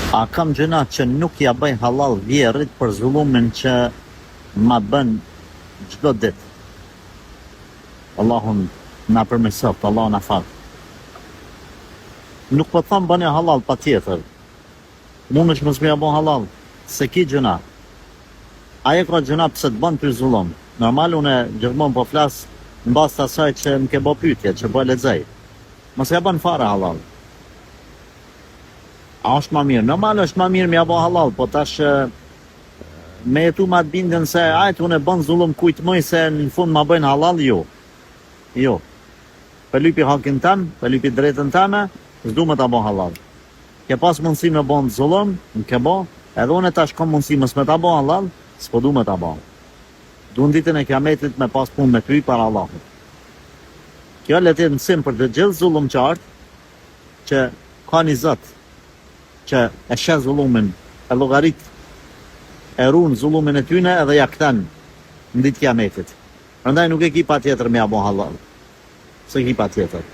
A kam gjëna që nuk ja bëj halal vjerrit për zullumin që ma bën çdo ditë. Allahun na përmirësoft, Allahu na fal. Nuk po them bëni halal patjetër. Mund është mos më ja bën halal, se ki gjëna. Aje ka gjëna pse të bën ty zullum. Normal unë gjithmonë po flas mbas të asaj që më ke bë pyetje, që po lexoj. Mos ja bën fare halal. A është ma mirë? Normal është ma mirë m'ja bë halal, po tash me jetu ma të bindën se ajtë unë e bën zullum kujt mëj se në fund ma bëjnë halal, jo. Jo. Për lypi hakin tem, për lypi drejtën teme, s'du me ta bë halal. Ke pas mundësi me bën zullum, në ke bë, edhe unë tash kam mundësi mës me ta bë halal, s'po du me ta bë. Du në ditën e kiametit me pas punë me ty para Allahut. Kjo le të jetë mësim për të gjithë zullumqart që ka një Zot që e sheh zullumin, e llogarit, e ruan zullumin e tyne edhe ja kthen në ditë kiametit. Prandaj nuk e ki patjetër me ja bë halal. Se ki patjetër.